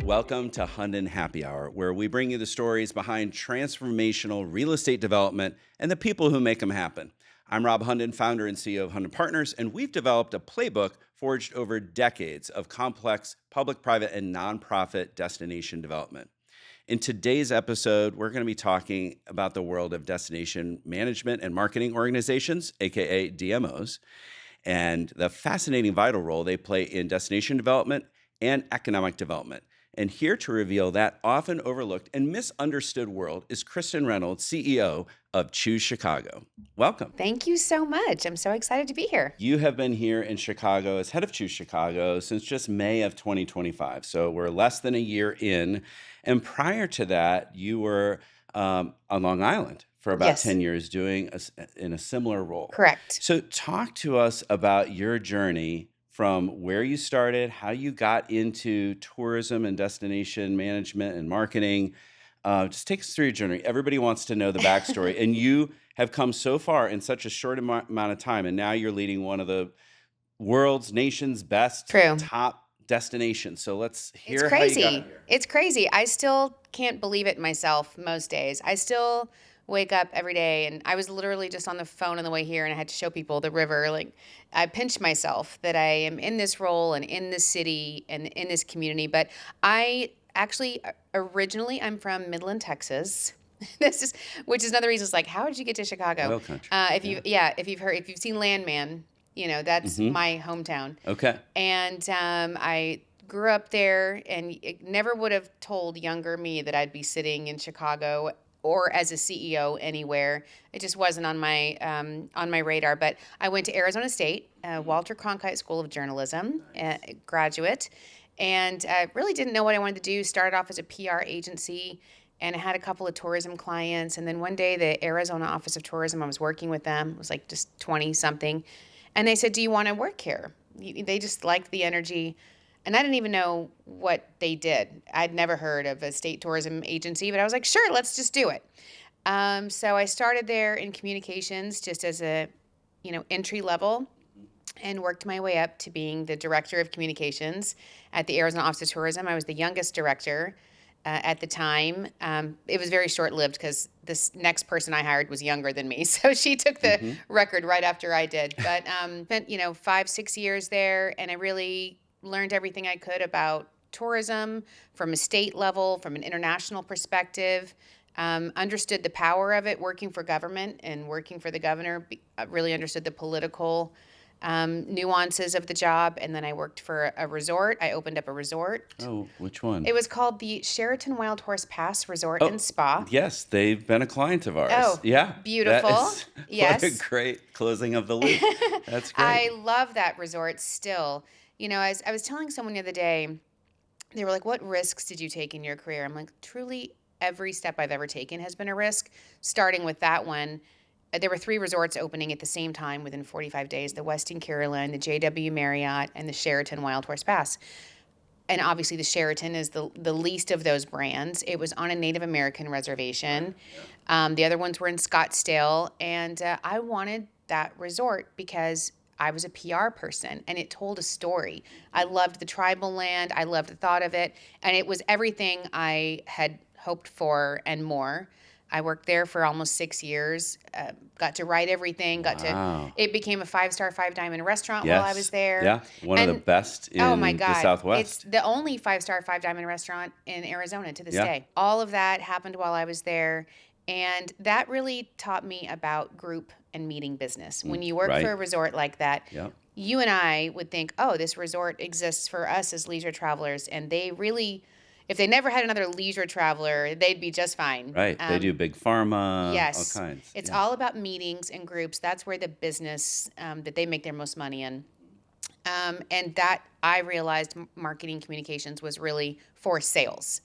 Welcome to Hunden Happy Hour, where we bring you the stories behind transformational real estate development and the people who make them happen. I'm Rob Hunden, founder and CEO of Hunden Partners, and we've developed a playbook forged over decades of complex public, private, and nonprofit destination development. In today's episode, we're going to be talking about the world of destination management and marketing organizations, aka DMOs, and the fascinating vital role they play in destination development and economic development. And here to reveal that often overlooked and misunderstood world is Kristen Reynolds, CEO of Choose Chicago. Welcome. Thank you so much. I'm so excited to be here. You have been here in Chicago as head of Choose Chicago since just May of 2025. So we're less than a year in. And prior to that, you were on Long Island for about Yes. 10 years doing in a similar role. Correct. So talk to us about your journey from where you started, how you got into tourism and destination management and marketing. Just take us through your journey. Everybody wants to know the backstory. And you have come so far in such a short amount of time. And now you're leading one of the nation's best True. top destinations. So let's hear It's how you got crazy. here. It's crazy. I still can't believe it myself most days. I still wake up every day, and I was literally just on the phone on the way here, and I had to show people the river. Like, I pinch myself that I am in this role and in this city and in this community. But I actually originally I'm from Midland, Texas. Which is another reason. It's like, how did you get to Chicago? Oil country. If you've seen Landman, that's my hometown. Okay. And I grew up there, and it never would have told younger me that I'd be sitting in Chicago or as a CEO anywhere. It just wasn't on my radar. But I went to Arizona State, Walter Cronkite School of Journalism, graduate, and I really didn't know what I wanted to do. Started off as a PR agency, and I had a couple of tourism clients. And then one day, the Arizona Office of Tourism, I was working with them, it was like just 20-something, and they said, "Do you want to work here?" They just liked the energy. And I didn't even know what they did. I'd never heard of a state tourism agency, but I was like, sure, let's just do it. So I started there in communications just as a, entry level, and worked my way up to being the director of communications at the Arizona Office of Tourism. I was the youngest director at the time. It was very short-lived because this next person I hired was younger than me. So she took the record right after I did. But spent, 5-6 years there, and I really learned everything I could about tourism from a state level, from an international perspective, understood the power of it working for government and working for the governor, really understood the political nuances of the job. And then I worked for a resort. I opened up a resort. Oh, which one? It was called the Sheraton Wild Horse Pass Resort and Spa. Yes, they've been a client of ours. Oh, yeah. beautiful. That is Yes. What a great closing of the loop. That's great. I love that resort still. As I was telling someone the other day, they were like, "What risks did you take in your career?" I'm like, truly, every step I've ever taken has been a risk, starting with that one. There were 3 resorts opening at the same time within 45 days, the Westin Caroline, the JW Marriott, and the Sheraton Wild Horse Pass. And obviously the Sheraton is the least of those brands. It was on a Native American reservation. The other ones were in Scottsdale, and I wanted that resort because I was a PR person, and it told a story. I loved the tribal land. I loved the thought of it, and it was everything I had hoped for and more. I worked there for almost 6 years, got to write everything, it became a 5-star, 5-diamond restaurant while I was there. Yeah, one of the best in the Southwest. It's the only 5-star, 5-diamond restaurant in Arizona to this day. All of that happened while I was there, and that really taught me about group and meeting business. When you work for a resort like that, you and I would think, oh, this resort exists for us as leisure travelers, and they really, if they never had another leisure traveler, they'd be just fine. Right. They do big pharma, Yes. all kinds. It's all about meetings and groups. That's where the business that they make their most money in. And that I realized marketing communications was really for sales.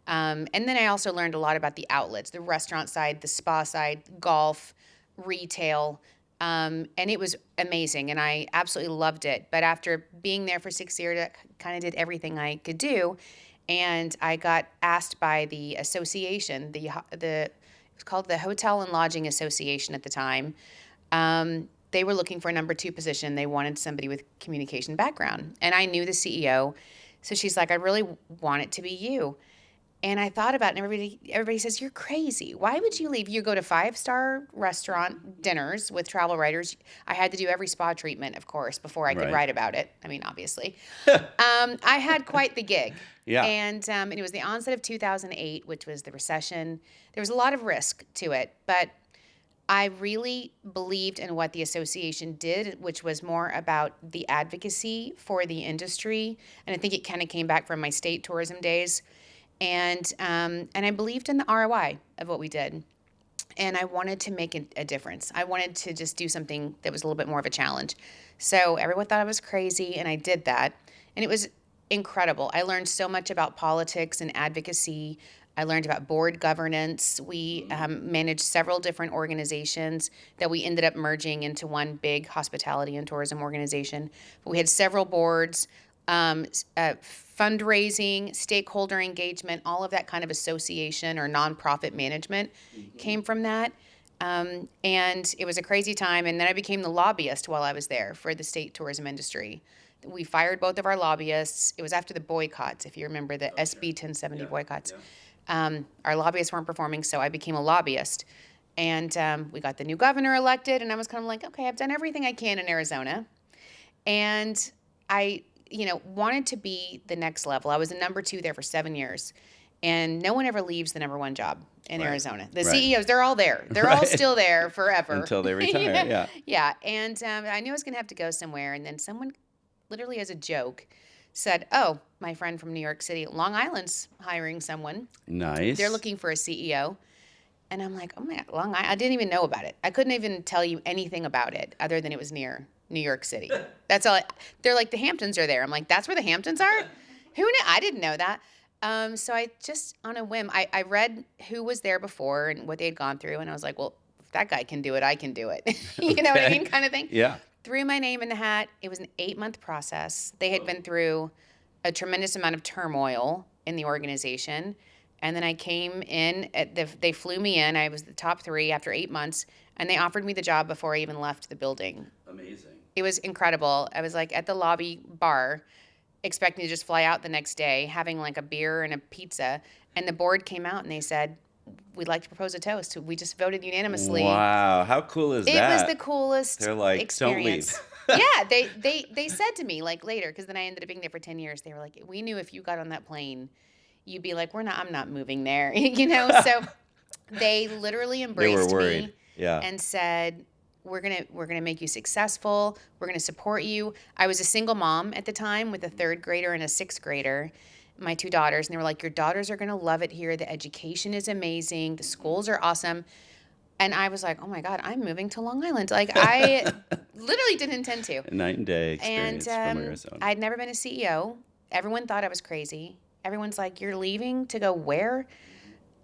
And then I also learned a lot about the outlets, the restaurant side, the spa side, golf, retail. And it was amazing, and I absolutely loved it. But after being there for 6 years, I kind of did everything I could do. And I got asked by the association, it was called the Hotel and Lodging Association at the time. They were looking for a number 2 position. They wanted somebody with communication background. And I knew the CEO. So she's like, I really want it to be you. And I thought about it, and everybody says, you're crazy. Why would you leave? You go to 5-star restaurant dinners with travel writers. I had to do every spa treatment, of course, before I could Right. write about it. I mean, obviously. I had quite the gig. Yeah. And it was the onset of 2008, which was the recession. There was a lot of risk to it, but I really believed in what the association did, which was more about the advocacy for the industry. And I think it kind of came back from my state tourism days. And I believed in the ROI of what we did. And I wanted to make a difference. I wanted to just do something that was a little bit more of a challenge. So everyone thought I was crazy, and I did that. And it was incredible. I learned so much about politics and advocacy. I learned about board governance. We managed several different organizations that we ended up merging into one big hospitality and tourism organization. But we had several boards, fundraising, stakeholder engagement, all of that kind of association or nonprofit management came from that. And it was a crazy time. And then I became the lobbyist while I was there for the state tourism industry. We fired both of our lobbyists. It was after the boycotts, if you remember the SB 1070 boycotts. Our lobbyists weren't performing, so I became a lobbyist. And we got the new governor elected, and I was kind of like, okay, I've done everything I can in Arizona. And I wanted to be the next level. I was a number 2 there for 7 years. And no one ever leaves the number 1 job in Arizona. The CEOs, they're all there. They're all still there forever. Until they retire, yeah. Yeah, and I knew I was going to have to go somewhere. And then someone, literally as a joke, said, oh, my friend from New York City, Long Island's hiring someone. Nice. They're looking for a CEO. And I'm like, oh my God, Long Island. I didn't even know about it. I couldn't even tell you anything about it other than it was near New York City. That's all. They're like, the Hamptons are there. I'm like, that's where the Hamptons are? Who knew? I didn't know that. So I just, on a whim, I read who was there before and what they had gone through. And I was like, well, if that guy can do it, I can do it. You know what I mean? Kind of thing. Yeah. Threw my name in the hat. It was an 8-month process. They had been through a tremendous amount of turmoil in the organization. And then I came in, they flew me in. I was the top 3 after 8 months. And they offered me the job before I even left the building. Amazing. It was incredible. I was like at the lobby bar, expecting to just fly out the next day, having like a beer and a pizza. And the board came out and they said, we'd like to propose a toast. We just voted unanimously. Wow. How cool is that? It was the coolest They're like, experience. don't leave. Yeah, they said to me like later, because then I ended up being there for 10 years. They were like, we knew if you got on that plane, you'd be like, I'm not moving there. So they literally embraced worried. me Yeah. and said, we're gonna make you successful. We're gonna support you. I was a single mom at the time with a 3rd grader and a 6th grader, my 2 daughters, and they were like, your daughters are gonna love it here. The education is amazing. The schools are awesome. And I was like, oh my God, I'm moving to Long Island. Like I literally didn't intend to. A night and day experience from Arizona. I'd never been a CEO. Everyone thought I was crazy. Everyone's like, you're leaving to go where?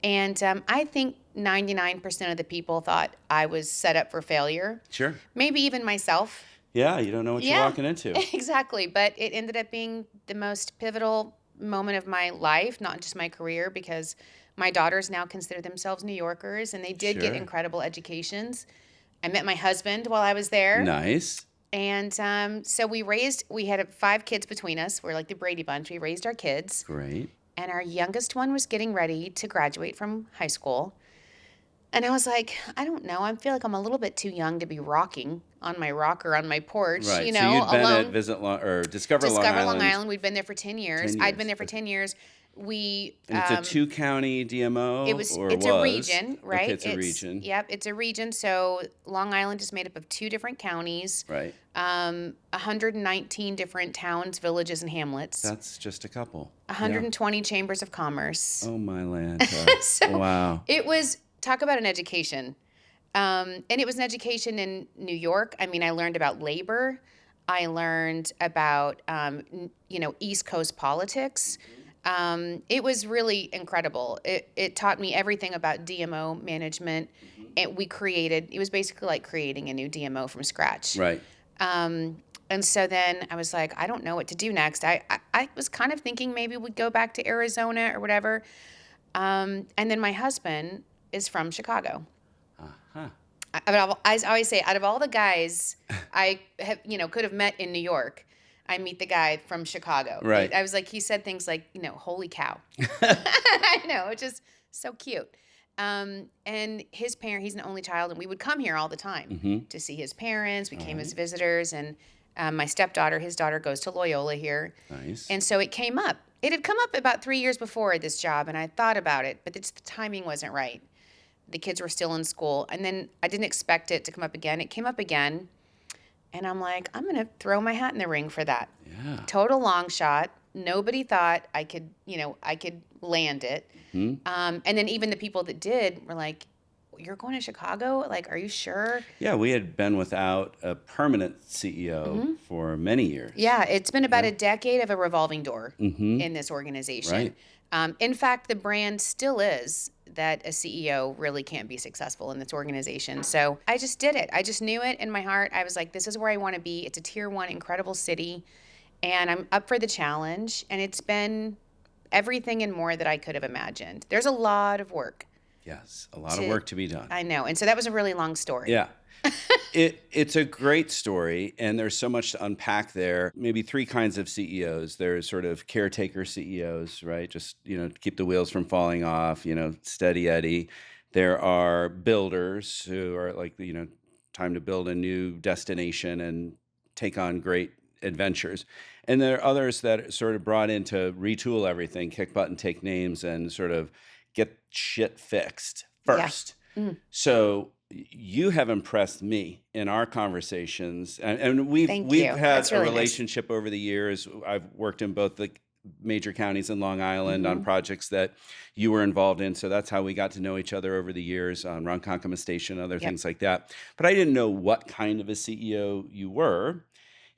And I think 99% of the people thought I was set up for failure. Sure. Maybe even myself. Yeah, you don't know what you're walking into. Exactly. But it ended up being the most pivotal moment of my life, not just my career, because my daughters now consider themselves New Yorkers, and they did get incredible educations. I met my husband while I was there. Nice. And so we had 5 kids between us. We're like the Brady Bunch. We raised our kids. Great. And our youngest one was getting ready to graduate from high school. And I was like, I don't know. I feel like I'm a little bit too young to be rocking on my rocker on my porch, Right. you So know, you'd been alone. at Discover Long Island. We'd been there for 10 years. 10 I'd been years. there for 10 years. And it's a 2-county DMO? It's a region, right? Okay, it's a region. Yep, it's a region. So Long Island is made up of 2 different counties. Right. 119 different towns, villages, and hamlets. That's just a couple. 120 chambers of commerce. Oh, my land. So wow. It was, talk about an education. And it was an education in New York. I mean, I learned about labor. I learned about, East Coast politics. It was really incredible. It taught me everything about DMO management. And it was basically like creating a new DMO from scratch. Right. And so then I was like, I don't know what to do next. I was kind of thinking maybe we'd go back to Arizona or whatever. And then my husband is from Chicago. Uh-huh. I always say, out of all the guys I have, could have met in New York, I meet the guy from Chicago. Right. I was like, he said things like, holy cow. I know, it's just so cute. And his parent, he's an only child, and we would come here all the time to see his parents. We came as visitors, and my stepdaughter, his daughter, goes to Loyola here. Nice. And so it came up. It had come up about 3 years before this job, and I thought about it, but the timing wasn't right. The kids were still in school, and then I didn't expect it to come up again. It came up again, and I'm like, I'm going to throw my hat in the ring for that. Yeah. Total long shot. Nobody thought I could land it. And then even the people that did were like, you're going to Chicago? Like, are you sure? Yeah, we had been without a permanent CEO for many years. Yeah, it's been about a decade of a revolving door in this organization. Right. In fact, the brand still is that a CEO really can't be successful in this organization. So I just did it. I just knew it in my heart. I was like, this is where I want to be. It's a tier 1 incredible city, and I'm up for the challenge. And it's been everything and more that I could have imagined. There's a lot of work. Yes, a lot of work to be done. I know. And so that was a really long story. Yeah. It's a great story, and there's so much to unpack there. Maybe 3 kinds of CEOs. There's sort of caretaker CEOs, right? Just, keep the wheels from falling off, steady Eddie. There are builders who are like, time to build a new destination and take on great adventures. And there are others that are sort of brought in to retool everything, kick butt and take names, and sort of get shit fixed first. Yeah. So you have impressed me in our conversations, and we've had a relationship over the years. I've worked in both the major counties in Long Island on projects that you were involved in, so that's how we got to know each other over the years on Ronkonkoma Station, other things like that. But I didn't know what kind of a CEO you were,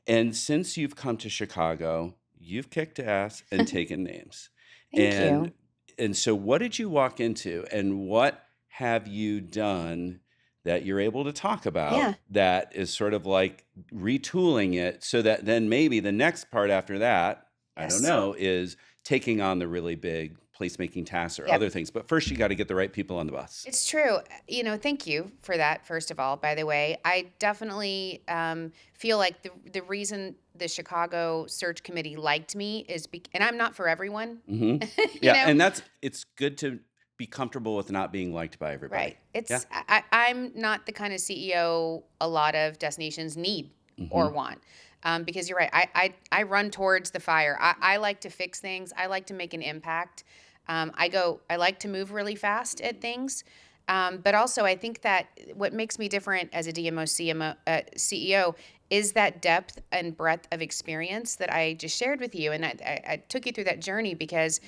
and since you've come to Chicago, you've kicked ass and taken names. Thank you. And so what did you walk into, and what have you done that you're able to talk about that is sort of like retooling it so that then maybe the next part after that, I don't know, is taking on the really big placemaking tasks or other things. But first, you got to get the right people on the bus. It's true. Thank you for that, first of all, by the way. I definitely feel like the reason the Chicago search committee liked me is, and I'm not for everyone. Yeah, and it's good to be comfortable with not being liked by everybody. Right. I'm not the kind of CEO a lot of destinations need or want. Because you're right. I run towards the fire. I like to fix things. I like to make an impact. I like to move really fast at things. But also I think that what makes me different as a DMO CEO is that depth and breadth of experience that I just shared with you. And I took you through that journey because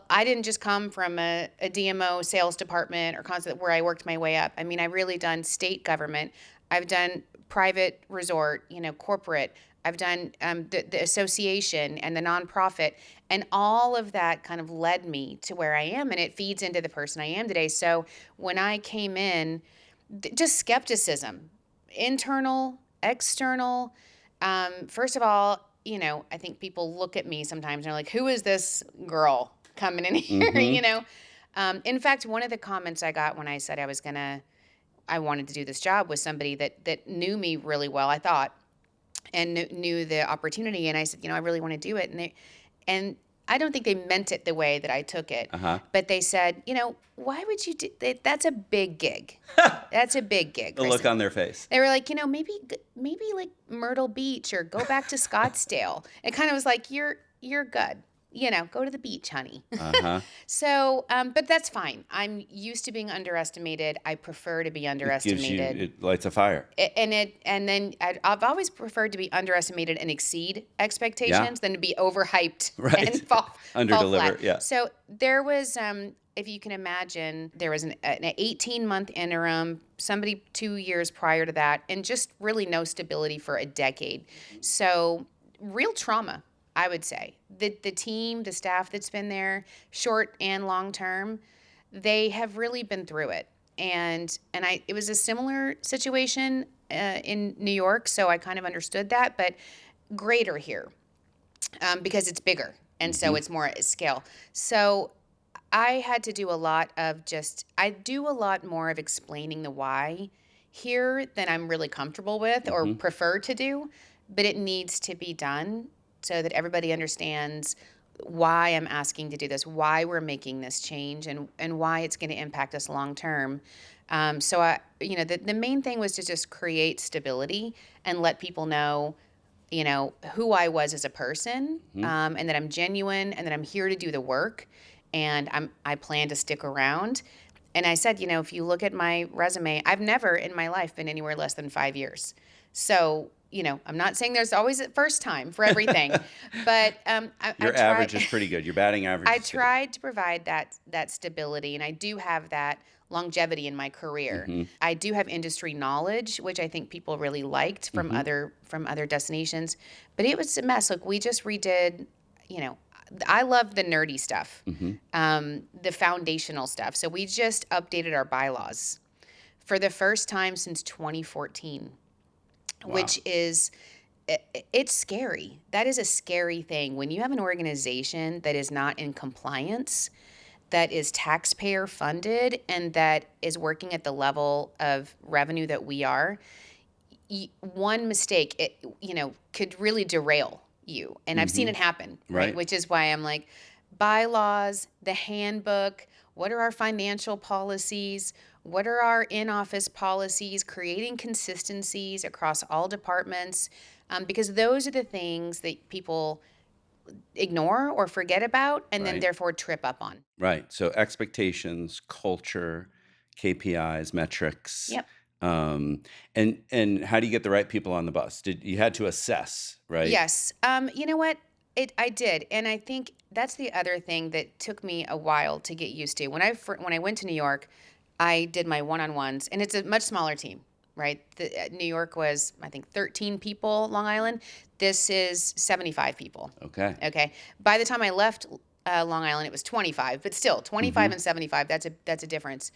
I didn't just come from a DMO sales department or concept where I worked my way up. I mean, I've really done state government. I've done private resort, corporate. I've done the association and the nonprofit, and all of that kind of led me to where I am, and it feeds into the person I am today. So when I came in, just skepticism, internal, external. First of all, I think people look at me sometimes and they're like, who is this girl coming in here, In fact, one of the comments I got when I said I wanted to do this job was somebody that knew me really well, I thought, and knew the opportunity. And I said, I really want to do it. And I don't think they meant it the way that I took it, but they said, why would you do that? That's a big gig. That's a big gig. The look on their face. They were like, maybe like Myrtle Beach or go back to Scottsdale. It kind of was like, you're good. Go to the beach, honey. So, but that's fine. I'm used to being underestimated. I prefer to be underestimated. It lights a fire. And then I've always preferred to be underestimated and exceed expectations than to be overhyped and fall under-deliver. Yeah. So there was, if you can imagine, there was an 18-month interim, somebody 2 years prior to that, and just really no stability for a decade. So real trauma, I would say. The team, the staff that's been there, short and long term, they have really been through it. And it was a similar situation in New York, so I kind of understood that, but greater here because it's bigger, and so it's more at scale. So I had to do a lot more of explaining the why here than I'm really comfortable with or prefer to do, but it needs to be done. so that everybody understands why I'm asking to do this, why we're making this change, and why it's going to impact us long term. So the main thing was to just create stability and let people know, who I was as a person, and that I'm genuine and that I'm here to do the work, and I plan to stick around. And I said, if you look at my resume, I've never in my life been anywhere less than 5 years. So, I'm not saying there's always a first time for everything, but Your average is pretty good. Your batting average I is good. tried to provide that stability, and I do have that longevity in my career. I do have industry knowledge, which I think people really liked from other destinations. But it was a mess. Look, we just redid, I love the nerdy stuff, the foundational stuff. So we just updated our bylaws for the first time since 2014, which is it's scary. That is a scary thing. When you have an organization that is not in compliance, that is taxpayer funded, and that is working at the level of revenue that we are, one mistake, could really derail you. And I've seen it happen, right? Which is why I'm like, bylaws, the handbook, what are our financial policies? What are our in-office policies? Creating consistencies across all departments, because those are the things that people ignore or forget about, and then therefore trip up on. Right. So expectations, culture, KPIs, metrics. Yep. And how do you get the right people on the bus? You had to assess, right? Yes. You know what? I did, and I think that's the other thing that took me a while to get used to. When I went to New York, I did my one-on-ones, and it's a much smaller team, right? New York was, I think, 13 people. Long Island, this is 75 people. Okay. By the time I left Long Island, it was 25, but still, 25 and 75. That's a difference.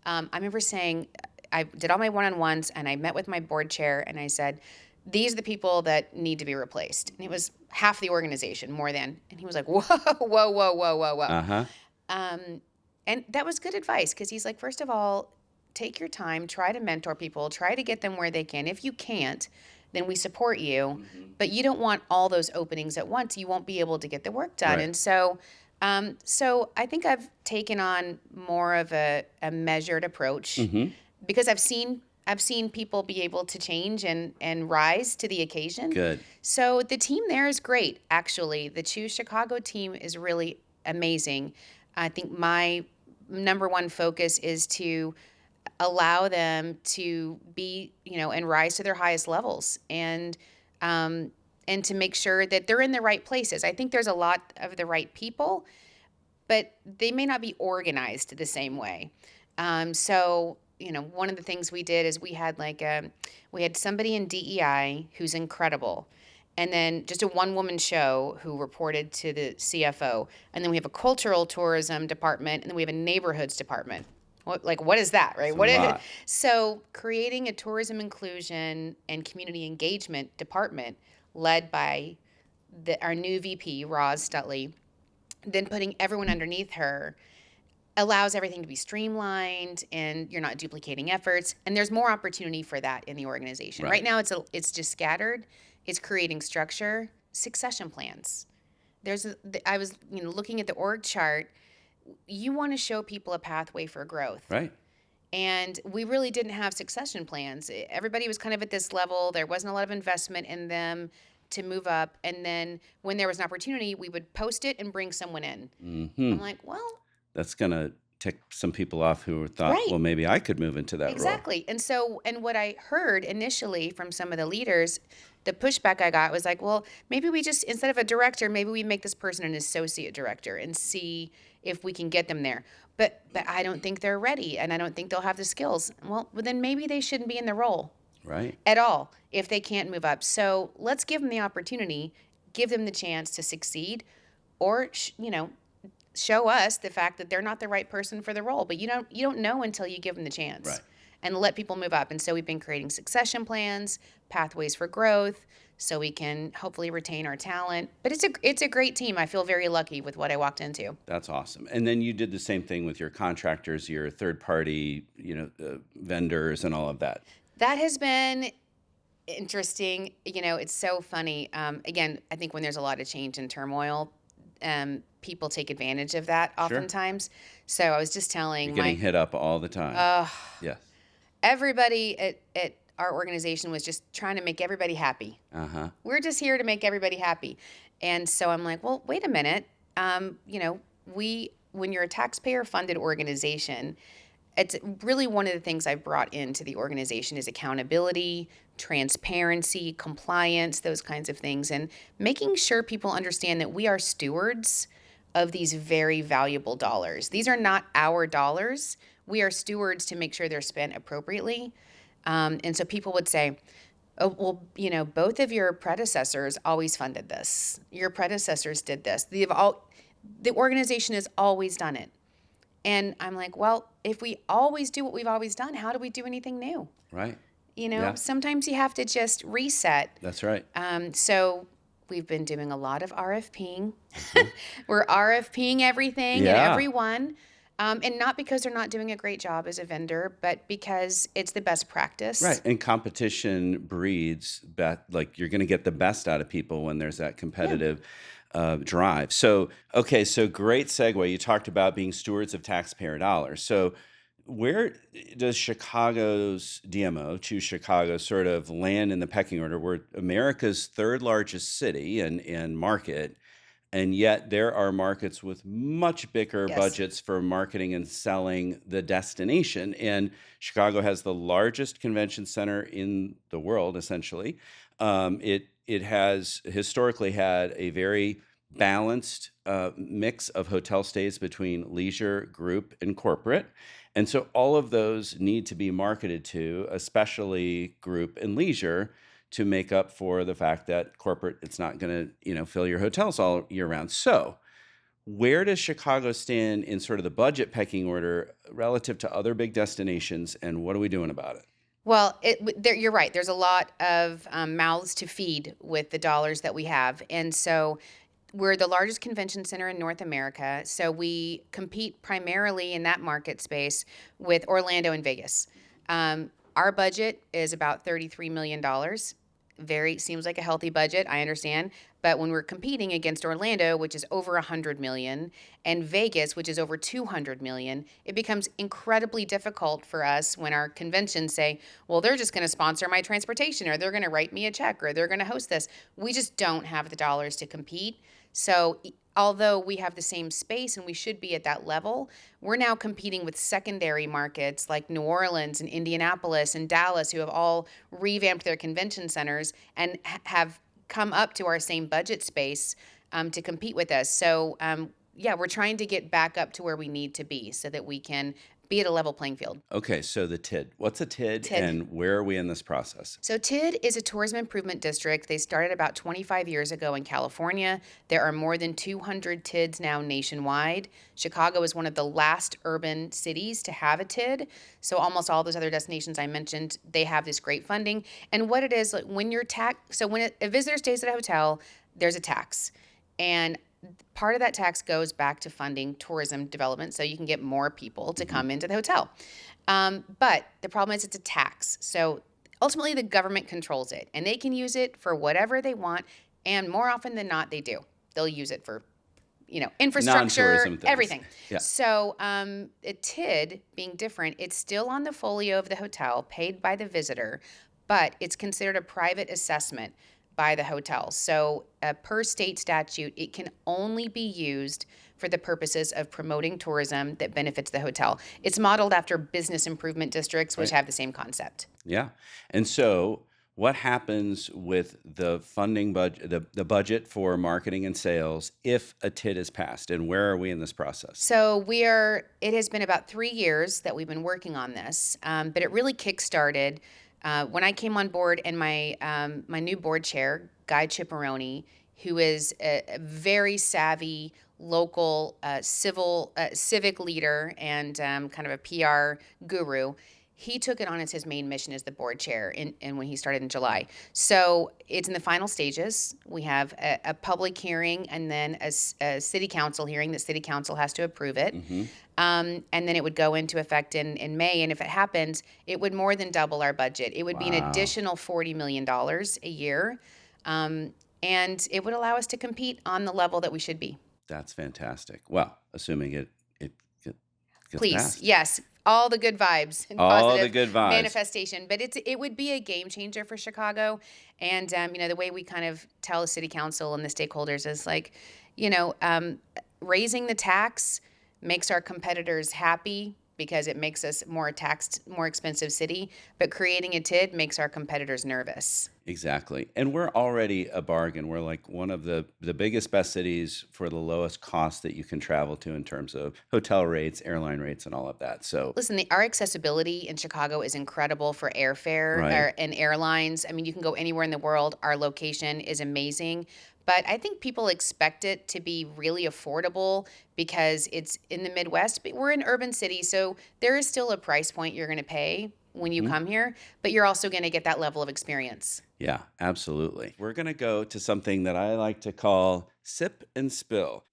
I remember saying, I did all my one-on-ones, and I met with my board chair, and I said, these are the people that need to be replaced. And it was half the organization, more than. And he was like, whoa, whoa, whoa, whoa, whoa, whoa. And that was good advice, because he's like, first of all, take your time, try to mentor people, try to get them where they can. If you can't, then we support you. But you don't want all those openings at once. You won't be able to get the work done. Right. And so I think I've taken on more of a measured approach, because I've seen people be able to change and rise to the occasion. Good. So the team there is great, actually. The Choose Chicago team is really amazing. I think my number one focus is to allow them to be, and rise to their highest levels, and to make sure that they're in the right places. I think there's a lot of the right people, but they may not be organized the same way. So one of the things we did is we had somebody in DEI who's incredible, and then just a one-woman show who reported to the CFO, and then we have a cultural tourism department, and then we have a neighborhoods department. What is that, right? So creating a tourism inclusion and community engagement department led by our new VP, Roz Stutley, then putting everyone underneath her allows everything to be streamlined, and you're not duplicating efforts, and there's more opportunity for that in the organization. Right now it's just scattered. It's creating structure, succession plans. I was looking at the org chart. You want to show people a pathway for growth. Right. And we really didn't have succession plans. Everybody was kind of at this level. There wasn't a lot of investment in them to move up. And then when there was an opportunity, we would post it and bring someone in. I'm like, well, that's going to tick some people off who thought, well, maybe I could move into that role. Exactly. And what I heard initially from some of the leaders, the pushback I got was like, well, maybe we just, instead of a director, maybe we make this person an associate director and see if we can get them there. But I don't think they're ready, and I don't think they'll have the skills. Well, then maybe they shouldn't be in the role. Right. At all, if they can't move up. So let's give them the opportunity, give them the chance to succeed, or, show us the fact that they're not the right person for the role. But you don't know until you give them the chance. Right. And let people move up. And so we've been creating succession plans, pathways for growth, so we can hopefully retain our talent. But it's a great team. I feel very lucky with what I walked into. That's awesome. And then you did the same thing with your contractors, your third party, vendors and all of that. That has been interesting. It's so funny. Again, I think when there's a lot of change and turmoil, people take advantage of that Sure. oftentimes. So I was just You're telling getting hit up all the time. uh, Yes. everybody at our organization was just trying to make everybody happy. Uh-huh. We're just here to make everybody happy. And so I'm like, well, wait a minute. When you're a taxpayer funded organization, it's really one of the things I brought into the organization is accountability, transparency, compliance, those kinds of things, and making sure people understand that we are stewards of these very valuable dollars. These are not our dollars. We are stewards to make sure they're spent appropriately. And so people would say, oh, well, both of your predecessors always funded this. Your predecessors did this. The organization has always done it. And I'm like, well, if we always do what we've always done, how do we do anything new? Right. Yeah. Sometimes you have to just reset. That's right. So we've been doing a lot of RFPing. We're RFPing everything and Yeah. everyone. And not because they're not doing a great job as a vendor, but because it's the best practice. Right. And competition breeds like you're going to get the best out of people when there's that competitive drive. So, okay. So great segue. You talked about being stewards of taxpayer dollars. So where does Chicago's DMO, Choose Chicago, sort of land in the pecking order? We're America's third largest city and market. And yet there are markets with much bigger Yes. budgets for marketing and selling the destination. And Chicago has the largest convention center in the world, essentially. It has historically had a very balanced mix of hotel stays between leisure, group, and corporate. And so all of those need to be marketed to, especially group and leisure, to make up for the fact that corporate, it's not going to, fill your hotels all year round. So where does Chicago stand in sort of the budget pecking order relative to other big destinations, and what are we doing about it? Well, you're right. There's a lot of mouths to feed with the dollars that we have. And so we're the largest convention center in North America. So we compete primarily in that market space with Orlando and Vegas. Our budget is about $33 million. Seems like a healthy budget, I understand. But when we're competing against Orlando, which is over 100 million, and Vegas, which is over 200 million, it becomes incredibly difficult for us when our conventions say, well, they're just going to sponsor my transportation, or they're going to write me a check, or they're going to host this. We just don't have the dollars to compete. So although we have the same space and we should be at that level, we're now competing with secondary markets like New Orleans and Indianapolis and Dallas, who have all revamped their convention centers and have come up to our same budget space to compete with us. So we're trying to get back up to where we need to be so that we can be at a level playing field. Okay, so the TID. What's a TID, and where are we in this process? So TID is a tourism improvement district. They started about 25 years ago in California. There are more than 200 TIDs now nationwide. Chicago is one of the last urban cities to have a TID. So almost all those other destinations I mentioned, they have this great funding. And what it is, like when a visitor stays at a hotel, there's a tax. And part of that tax goes back to funding tourism development so you can get more people to come into the hotel. But the problem is it's a tax. So ultimately the government controls it, and they can use it for whatever they want. And more often than not, they do. They'll use it for, infrastructure, Non-tourism things. everything. Yeah. So a TID being different, it's still on the folio of the hotel, paid by the visitor, but it's considered a private assessment by the hotel. So per state statute, it can only be used for the purposes of promoting tourism that benefits the hotel. It's modeled after business improvement districts, which have the same concept. Yeah. And so what happens with the funding budget, the budget for marketing and sales if a TID is passed, and where are we in this process? So it has been about 3 years that we've been working on this, but it really kickstarted when I came on board, and my new board chair, Guy Ciparoni, who is a very savvy local civic leader and kind of a PR guru, he took it on as his main mission as the board chair and when he started in July. So it's in the final stages. We have a public hearing and then a city council hearing. The city council has to approve it. And then it would go into effect in May. And if it happens, it would more than double our budget. It would be an additional $40 million a year. And it would allow us to compete on the level that we should be. That's fantastic. Well, assuming it gets Please, passed. yes, all the good vibes and All the positive good vibes. manifestation. But it would be a game changer for Chicago. And the way we kind of tell the city council and the stakeholders is like, raising the tax makes our competitors happy because it makes us more expensive city. But creating a TID makes our competitors nervous. Exactly. And we're already a bargain. We're like one of the biggest, best cities for the lowest cost that you can travel to in terms of hotel rates, airline rates, and all of that. So listen, our accessibility in Chicago is incredible for airfare and airlines. I mean, you can go anywhere in the world. Our location is amazing. But I think people expect it to be really affordable because it's in the Midwest. But we're an urban city, so there is still a price point you're going to pay when you come here, but you're also going to get that level of experience. Yeah, absolutely. We're going to go to something that I like to call Sip and Spill.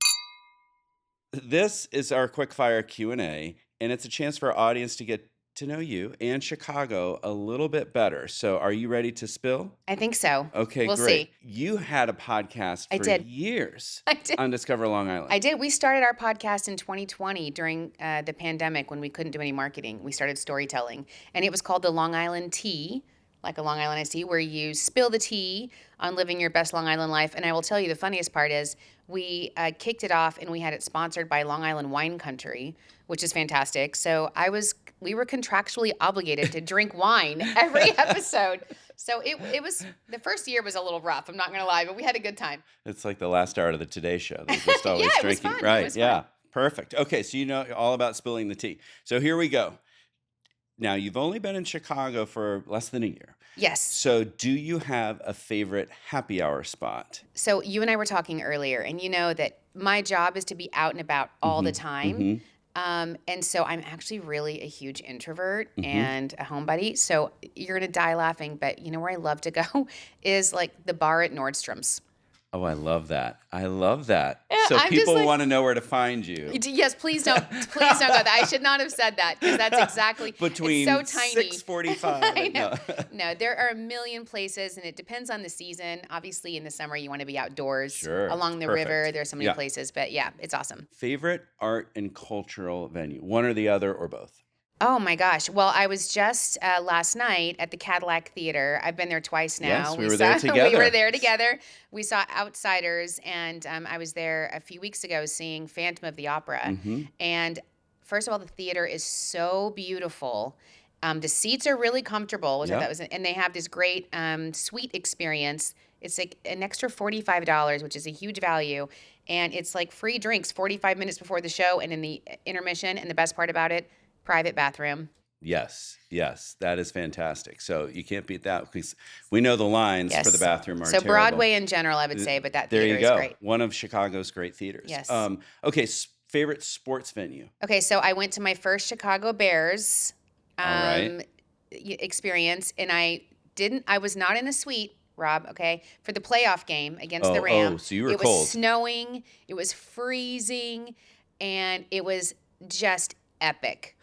This is our quickfire Q&A, and it's a chance for our audience to get to know you and Chicago a little bit better. So are you ready to spill? I think so. Okay, we'll great. see. You had a podcast for years I did. on Discover Long Island. I did. We started our podcast in 2020 during the pandemic when we couldn't do any marketing. We started storytelling, and it was called the Long Island Tea, like a Long Island iced tea, where you spill the tea on living your best Long Island life. And I will tell you, the funniest part is we kicked it off, and we had it sponsored by Long Island Wine Country, which is fantastic. So we were contractually obligated to drink wine every episode. So it was, the first year was a little rough, I'm not going to lie, but we had a good time. It's like the last hour of the Today Show. They're just always Yeah, it was drinking. fun. Right. It was Yeah. fun. Perfect. Okay. So you know all about spilling the tea. So here we go. Now, you've only been in Chicago for less than a year. Yes. So do you have a favorite happy hour spot? So you and I were talking earlier, and you know that my job is to be out and about all the time. And so I'm actually really a huge introvert and a homebody. So you're going to die laughing, but you know where I love to go is like the bar at Nordstrom's. Oh, I love that. I love that. Yeah, so I'm just people like- want to know where to find you. Yes, please don't go there. I should not have said that because that's exactly Between it's so tiny. 6:45. I know. No, there are a million places, and it depends on the season. Obviously, in the summer, you want to be outdoors Sure. along the Perfect. river. There's so many places, but yeah, it's awesome. Favorite art and cultural venue, one or the other or both? Oh my gosh. Well, I was just last night at the Cadillac Theater. I've been there twice now. Yes, we were there together. We were there together. We saw Outsiders, and I was there a few weeks ago seeing Phantom of the Opera. And first of all, the theater is so beautiful. The seats are really comfortable, which I thought was, and they have this great suite experience. It's like an extra $45, which is a huge value. And it's like free drinks 45 minutes before the show and in the intermission. And the best part about it, private bathroom. Yes, that is fantastic. So you can't beat that because we know the lines for the bathroom are so terrible. Broadway in general, I would say, but that theater is great. One of Chicago's great theaters. Yes. Okay, favorite sports venue? Okay, so I went to my first Chicago Bears right. experience, and I was not in a suite, Rob, okay, for the playoff game against the Rams. Oh, so you were cold. It cold. was snowing, it was freezing, and it was just epic.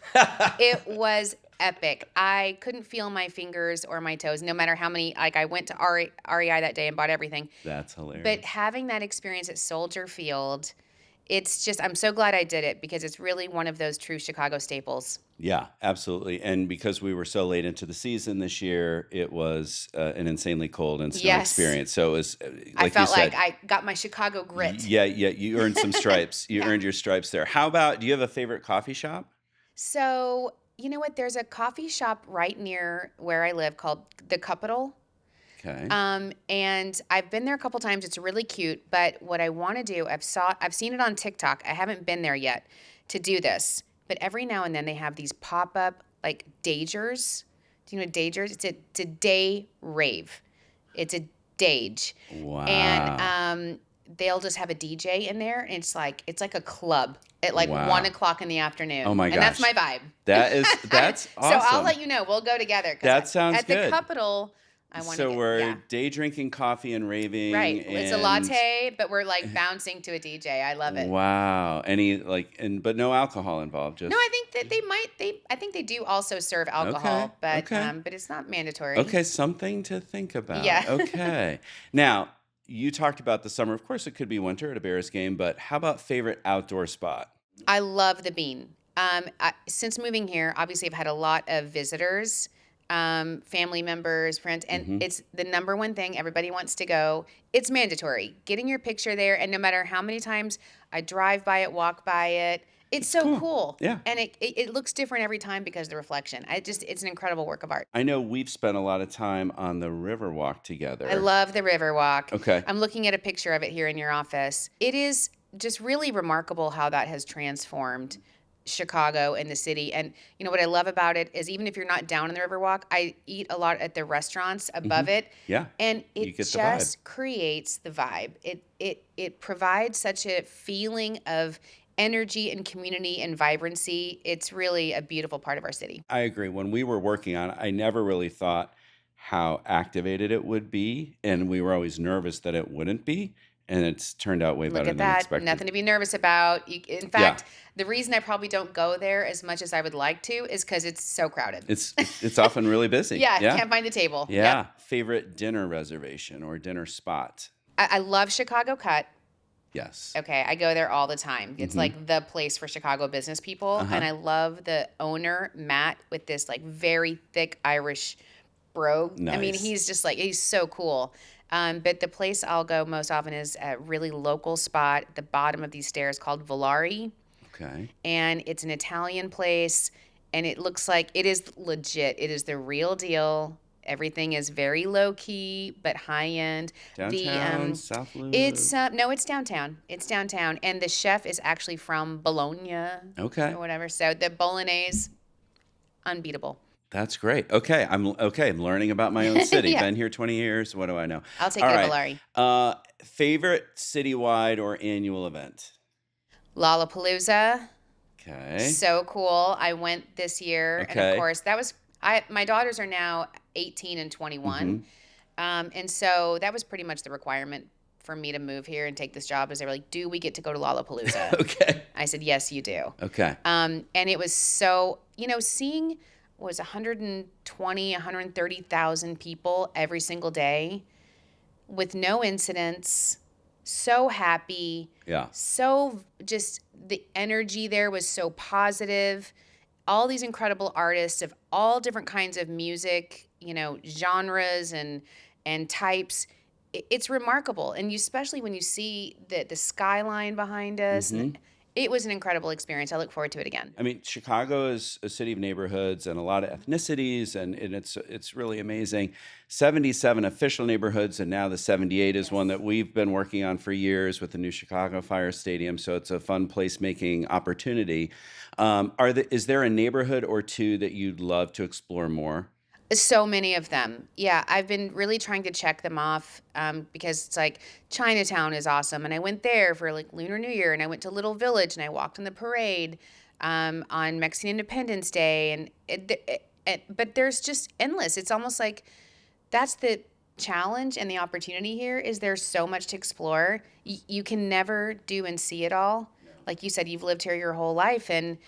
It was epic. I couldn't feel my fingers or my toes, no matter how many, like I went to REI that day and bought everything. That's hilarious. But having that experience at Soldier Field, it's just, I'm so glad I did it because it's really one of those true Chicago staples. Yeah, absolutely. And because we were so late into the season this year, it was an insanely cold and snow experience. So it was, like I felt you said, like I got my Chicago grit. Yeah, you earned some stripes. You earned your stripes there. How about, do you have a favorite coffee shop? So, you know what? There's a coffee shop right near where I live called The Capital. Okay. And I've been there a couple times. It's really cute. But what I want to do, I've seen it on TikTok. I haven't been there yet to do this. But every now and then they have these pop-up like dagers. Do you know what dagers? It's a day rave. It's a dage. Wow. And they'll just have a DJ in there, and it's like a club at like Wow. 1 o'clock in the Oh afternoon, my and that's gosh. my vibe. That's So I'll awesome. let you know. We'll go together because That sounds at the good. Capitol, I want to So get we're yeah. day drinking coffee and raving Right. It's a and latte, but we're like bouncing to a DJ. I love it. wow. Any like and but no alcohol involved, No, I just think that I think they do also serve okay. alcohol, Okay. but it's not mandatory. Okay, something to think about. Yeah. Okay. Now, you talked about the summer. Of course, it could be winter at a Bears game, but how about favorite outdoor spot? I love the bean. Since moving here, obviously I've had a lot of visitors, family members, friends, and Hmm. it's the number one thing everybody wants to go. It's mandatory. Getting your picture there, and no matter how many times I drive by it, walk by it, it's It's so cool. cool. Yeah. And it looks different every time because of the reflection. It's an incredible work of art. I know we've spent a lot of time on the Riverwalk I together. love the river walk. Okay. I'm looking at a picture of it here in your office. It is just really remarkable how that has transformed Chicago and the city. And you know what I love about it is even if you're not down in the Riverwalk, I eat a lot at the restaurants Hmm. above it, Yeah. and You it get the vibe. just creates the vibe. It provides such a feeling of energy and community and vibrancy. It's really a beautiful part of our city. I agree. When we were working on it, I never really thought how activated it would be, and we were always nervous that it wouldn't be, and it's turned out way Look better at than that. expected. Nothing to be nervous about. In Yeah. fact, the reason I probably don't go there as much as I would like to is because it's so crowded. It's often really busy. Yeah, Yeah. can't find the table. Yep. Yeah. Favorite dinner reservation or dinner spot? I love Chicago Cut. Yes. Okay, I go there all the time. It's Mhm. like the place for Chicago business people. Uh-huh. And I love the owner, Matt, with this like very thick Irish brogue. I mean, Nice. he's so cool. But the place I'll go most often is a really local spot at the bottom of these stairs called Volari. Okay. And it's an Italian place, and it looks like it is legit. It is the real deal. Everything is very low key but high end. The Downtown, South it's Loop. no, it's downtown. It's downtown, and the chef is actually from Bologna Okay. or whatever. So the bolognese, unbeatable. That's great. Okay. I'm learning about my own city. Yeah, Been here 20 years. What do I know? I'll take All you to right. Volari. Favorite citywide or annual event? Lollapalooza, Okay. so cool. I went this year, and of Okay. course that was I. My daughters are now 18 and Hmm. 21. And so that was pretty much the requirement for me to move here and take this job. Is they were like, "Do we get to go to Lollapalooza?" Okay. I said, "Yes, you do." Okay. And it was so seeing was 120, 130,000 people every single day with no incidents. So happy, Yeah. so just the energy there was so positive. All these incredible artists of all different kinds of music, genres and types. It's remarkable, and especially when you see the skyline behind us, Hmm. and it was an incredible experience. I look forward to it again. I mean, Chicago is a city of neighborhoods and a lot of ethnicities, and it's really amazing. 77 official neighborhoods, and now the 78 is one Yes. that we've been working on for years with the new Chicago Fire Stadium. So it's a fun placemaking opportunity. Is there a neighborhood or two that you'd love to explore more? So many of them. Yeah, I've been really trying to check them off because it's like Chinatown is awesome. And I went there for like Lunar New Year, and I went to Little Village, and I walked in the parade on Mexican Independence Day. But there's just endless. It's almost like that's the challenge and the opportunity here is there's so much to explore. You can never do and see it all. Like you said, you've lived here your whole life, and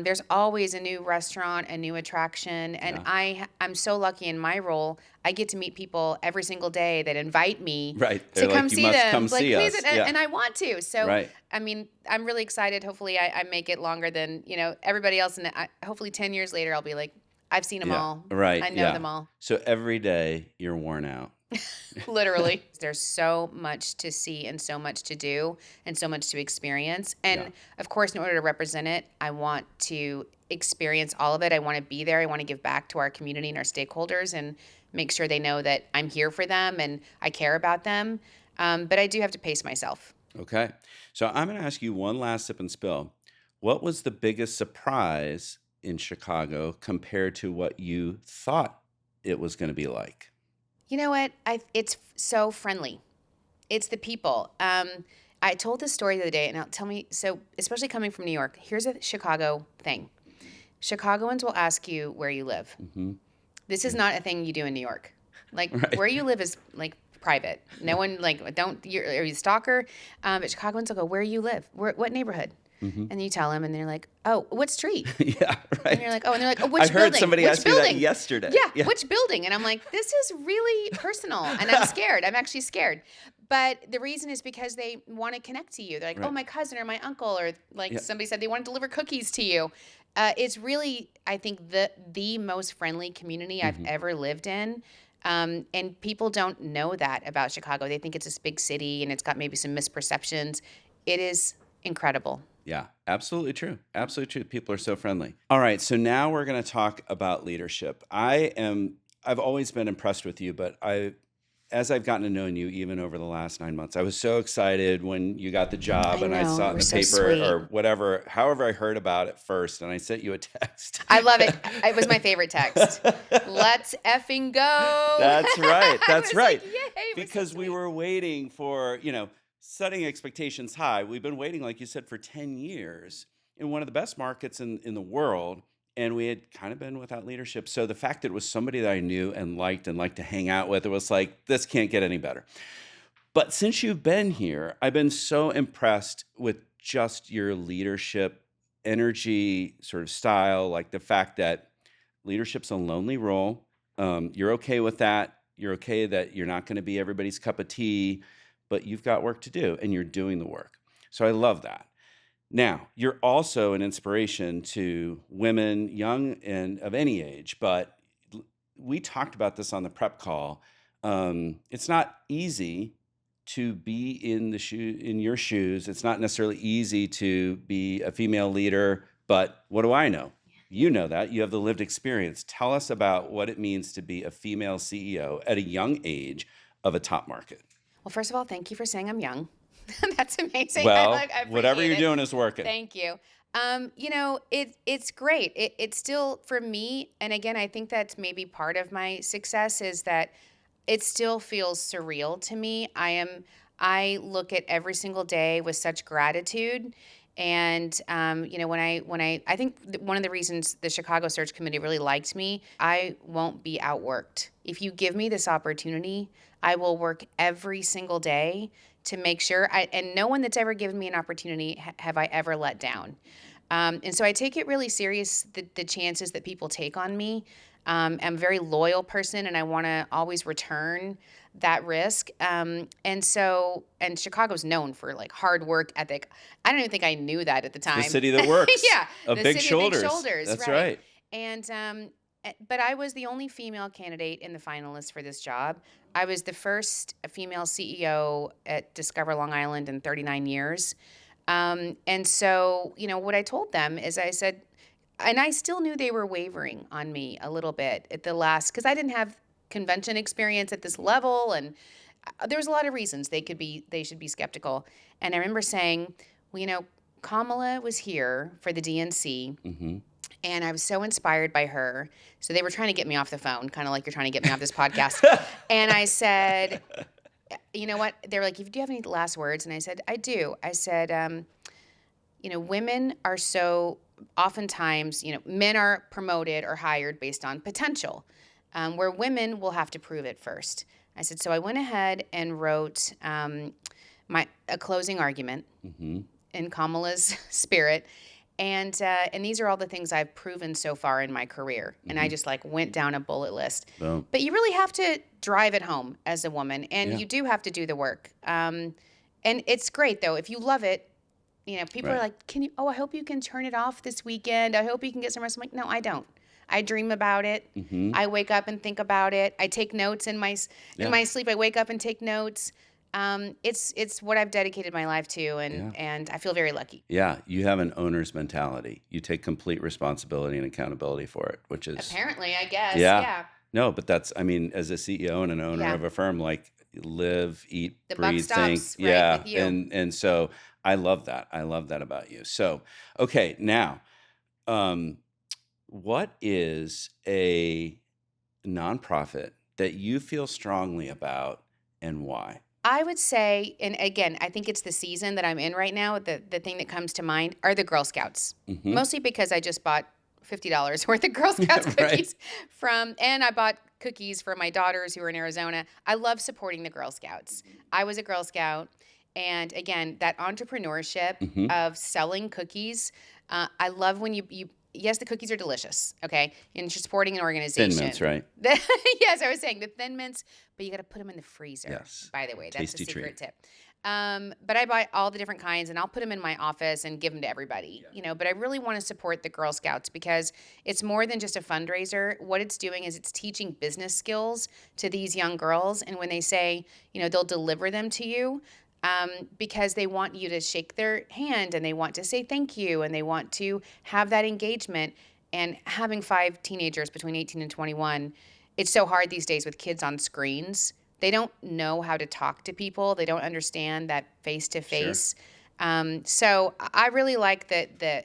there's always a new restaurant, a new attraction, and Yeah. I'm so lucky in my role. I get to meet people every single day that invite me Right. to They're come like, you see must them. come Like, see please, us. and, Yeah. and I want to. So, Right. I mean, I'm really excited. Hopefully, I make it longer than everybody else, and hopefully 10 years later, I'll be like, I've seen them Yeah. all. Right. I know Yeah. them all. So every day you're worn out. Literally. There's so much to see and so much to do and so much to experience. Yeah. And of course, in order to represent it, I want to experience all of it. I want to be there. I want to give back to our community and our stakeholders and make sure they know that I'm here for them and I care about them. But I do have to pace myself. Okay. So I'm going to ask you one last sip and spill. What was the biggest surprise in Chicago compared to what you thought it was going to be like? You know what? It's so friendly. It's the people. I told this story the other day, and tell me, so especially coming from New York, here's a Chicago thing. Chicagoans will ask you where you live. Mm-hmm. This is not a thing you do in New York. Like, Right. where you live is like private. No one, like, are you a stalker? But Chicagoans will go, where you live? What neighborhood? Mm-hmm. And you tell them, and they're like, oh, what street? Yeah, right. And you're like, oh, and they're like, oh, I which heard building? somebody Which ask me building? that yesterday. Yeah, which building? And I'm like, this is really personal, and I'm scared. I'm actually scared. But the reason is because they want to connect to you. They're like, Right. oh, my cousin or my uncle, or like Yeah. somebody said they want to deliver cookies to you. It's really, I think, the most friendly community I've ever lived in. And people don't know that about Chicago. They think it's this big city and it's got maybe some misperceptions. It is incredible. Yeah, absolutely true. Absolutely true. People are so friendly. All right, so now we're going to talk about leadership. I've always been impressed with you, but as I've gotten to know you, even over the last 9 months, I was so excited when you got the job, and I know, saw it in we're the so paper sweet. or whatever, however I heard about it first, and I sent you a text. I love it. It was my favorite text. Let's effing go. That's right. I That's was right. like, yay, it was so Because we sweet. were waiting for, setting expectations high. We've been waiting, like you said, for 10 years in one of the best markets in the world. And we had kind of been without leadership. So the fact that it was somebody that I knew and liked to hang out with, it was like, this can't get any better. But since you've been here, I've been so impressed with just your leadership, energy, sort of style, like the fact that leadership's a lonely role. You're okay with that. You're okay that you're not going to be everybody's cup of tea, but you've got work to do and you're doing the work. So I love that. Now, you're also an inspiration to women, young and of any age, but we talked about this on the prep call. It's not easy to be in your shoes. It's not necessarily easy to be a female leader, but what do I know? You know that. You have the lived experience. Tell us about what it means to be a female CEO at a young age of a top market. Well, first of all, thank you for saying I'm young. That's amazing. Well, I whatever appreciate you're it. doing is working. Thank you. It's great. It's still for me, and again, I think that's maybe part of my success is that it still feels surreal to me. I look at every single day with such gratitude. And I think one of the reasons the Chicago Search Committee really liked me, I won't be outworked. If you give me this opportunity, I will work every single day to make sure. And no one that's ever given me an opportunity have I ever let down. And so I take it really serious, the chances that people take on me. I'm a very loyal person, and I want to always return that risk. And Chicago's known for like hard work ethic. I don't even think I knew that at the time. The city that works. Yeah, Of the big city shoulders. of big shoulders. That's right. And but I was the only female candidate in the finalists for this job. I was the first female CEO at Discover Long Island in 39 years. And so, what I told them is I said, and I still knew they were wavering on me a little bit at the last, because I didn't have convention experience at this level, and there was a lot of reasons they should be skeptical. And I remember saying, well, Kamala was here for the DNC, and I was so inspired by her. So they were trying to get me off the phone, kind of like you're trying to get me off this podcast. And I said, you know what? They were like, do you have any last words? And I said, I do. I said, women are so oftentimes, men are promoted or hired based on potential, where women will have to prove it first. I said, so I went ahead and wrote a closing argument in Kamala's spirit. And these are all the things I've proven so far in my career. And I just went down a bullet list. Boom. But you really have to drive it home as a woman, and you do have to do the work. And it's great though. If you love it, people are like, I hope you can turn it off this weekend. I hope you can get some rest. I'm like, no, I don't. I dream about it. I wake up and think about it. I take notes in my sleep. I wake up and take notes. It's what I've dedicated my life to, and I feel very lucky. Yeah, you have an owner's mentality. You take complete responsibility and accountability for it, which is apparently, I guess. Yeah. Yeah. No, but that's, as a CEO and an owner of a firm, live, eat, The buck breathe, stops think. right with you. And so I love that. I love that about you. So, okay, now, what is a nonprofit that you feel strongly about and why? I would say, and again, I think it's the season that I'm in right now. The thing that comes to mind are the Girl Scouts, Hmm. mostly because I just bought $50 worth of Girl Scouts Right. cookies and I bought cookies for my daughters who are in Arizona. I love supporting the Girl Scouts. I was a Girl Scout, and again, that entrepreneurship Hmm. of selling cookies. I love when you. Yes, the cookies are delicious. Okay, and you're supporting an Thin Mints, organization. right? Yes, I was saying the Thin Mints, but you got to put them in the freezer. Yes. By the way, that's a Tasty secret treat. tip. But I buy all the different kinds and I'll put them in my office and give them to everybody, but I really want to support the Girl Scouts because it's more than just a fundraiser. What it's doing is it's teaching business skills to these young girls. And when they say, they'll deliver them to you, because they want you to shake their hand and they want to say thank you and they want to have that engagement. And having 5 teenagers between 18 and 21, it's so hard these days with kids on screens. They don't know how to talk to people. They don't understand that face to Sure. face. So I really like the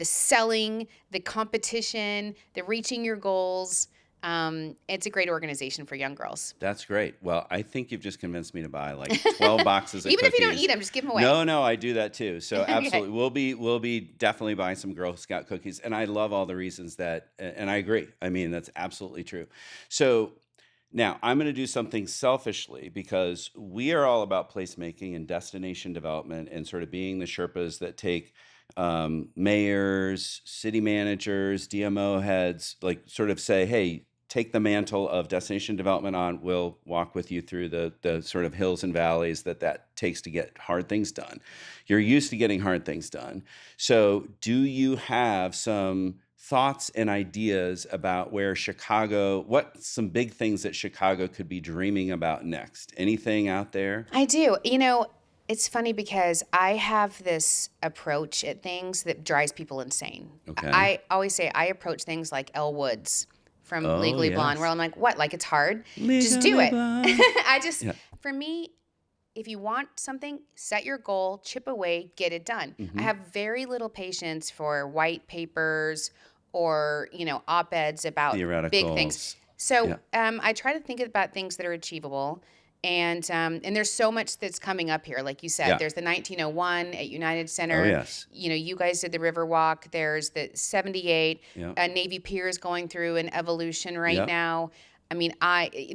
selling, the competition, the reaching your goals. It's a great organization for young girls. That's great. Well, I think you've just convinced me to buy like 12 boxes of Even if you don't cookies. eat them, just give them away. No, no, I do that too. So Okay. absolutely, we'll be definitely buying some Girl Scout cookies, and I love all the reasons and I agree. I mean, that's absolutely true. So now I'm going to do something selfishly because we are all about placemaking and destination development and sort of being the Sherpas that take mayors, city managers, DMO heads, like sort of say, hey, take the mantle of destination development on. We'll walk with you through the sort of hills and valleys that takes to get hard things done. You're used to getting hard things done. So do you have some thoughts and ideas about where what some big things that Chicago could be dreaming about next? Anything out there? I do. It's funny because I have this approach at things that drives people insane. Okay. I always say I approach things like Elle Woods from Oh, Legally Blonde, where yes. I'm like, what? Like it's hard? Just do Legally it. blonde. Yeah. For me, if you want something, set your goal, chip away, get it done. I Hmm. have very little patience for white papers or, op-eds about big things. Theoreticals. So Yeah. I try to think about things that are achievable. And there's so much that's coming up here. Like you said, Yeah. there's the 1901 at United Oh, Center. yes. You guys did the River Walk. There's the 78. Yeah. Navy Pier is going through an evolution right Yeah. now. I mean,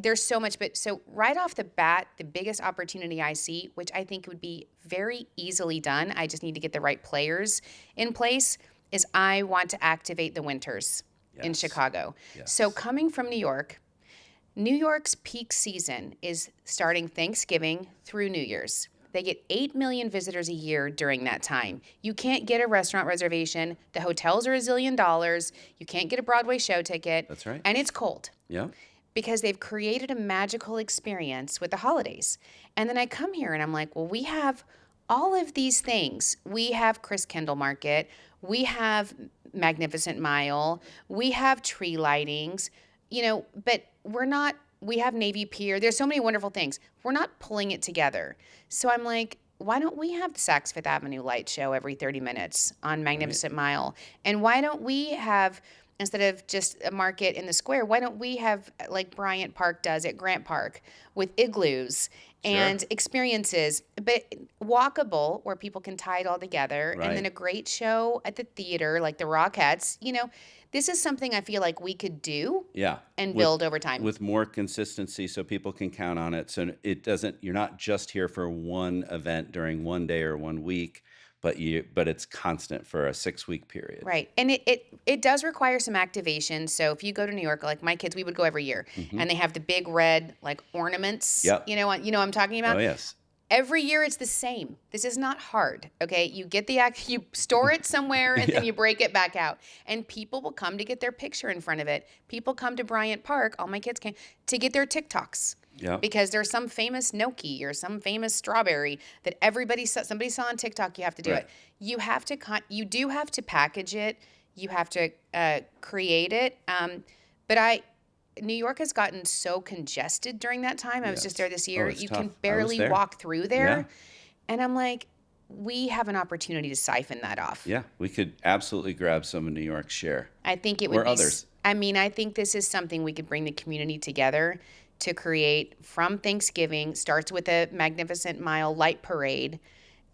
there's so much, but so right off the bat, the biggest opportunity I see, which I think would be very easily done, I just need to get the right players in place, is I want to activate the winters in Yes. Chicago. So Yes. coming from New York's peak season is starting Thanksgiving through New Year's. They get 8 million visitors a year during that time. You can't get a restaurant reservation. The hotels are $1 zillion. You can't get a Broadway show ticket. That's right. And it's cold Yeah. because they've created a magical experience with the holidays. And then I come here and I'm like, well, we have all of these things. We have Chris Kendall Market. We have Magnificent Mile. We have tree lightings, but we have Navy Pier. There's so many wonderful things. We're not pulling it together. So I'm like, why don't we have the Saks Fifth Avenue light show every 30 minutes on Right. Magnificent Mile? And why don't we have, instead of just a market in the square, why don't we have like Bryant Park does at Grant Park with igloos Sure. and experiences, but walkable where people can tie it all together, and then Right. a great show at the theater like the Rockettes. This is something I feel like we could do Yeah. and With build over time. with more consistency so people can count on it. So you're not just here for one event during one day or one week, but it's constant for a 6-week period. Right. And it does require some activation. So if you go to New York, like my kids, we would go every year, Hmm. and they have the big red like ornaments. Yep. You know what I'm talking Oh, about? yes. Every year it's the same. This is not hard, okay? You get you store it somewhere and Yeah. then you break it back out. And people will come to get their picture in front of it. People come to Bryant Park, all my kids came, to get their TikToks. Yeah. Because there's some famous gnocchi or some famous strawberry that somebody saw on TikTok, you have to do Right. it. You do have to package it. You have to create it. But New York has gotten so congested during that time. I was just Yes. there this Oh, year. it's You tough. I can was barely there. walk through Yeah. there. And I'm like, we have an opportunity to siphon that off. Yeah. We could absolutely grab some of New York's share. I think it would Or be. others. I mean, I think this is something we could bring the community together to create from Thanksgiving. Starts with a Magnificent Mile light parade,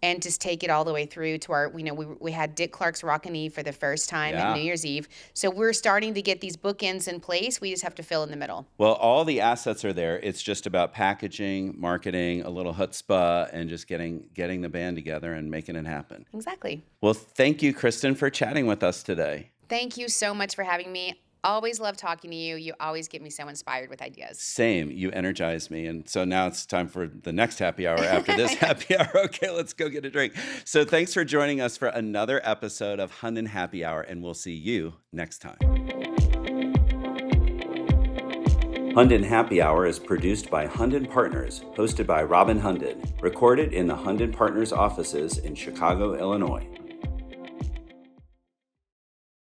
and just take it all the way through to our, we had Dick Clark's Rockin' Eve for the first time at Yeah. New Year's Eve. So we're starting to get these bookends in place. We just have to fill in the middle. Well, all the assets are there. It's just about packaging, marketing, a little chutzpah, and just getting the band together and making it happen. Exactly. Well, thank you, Kristen, for chatting with us today. Thank you so much for having me. Always love talking to you. You always get me so inspired with ideas. Same. You energize me. And so now it's time for the next happy hour after this happy hour. Okay, let's go get a drink. So thanks for joining us for another episode of Hunden Happy Hour, and we'll see you next time. Hunden Happy Hour is produced by Hunden Partners, hosted by Robin Hunden, recorded in the Hunden Partners offices in Chicago, Illinois.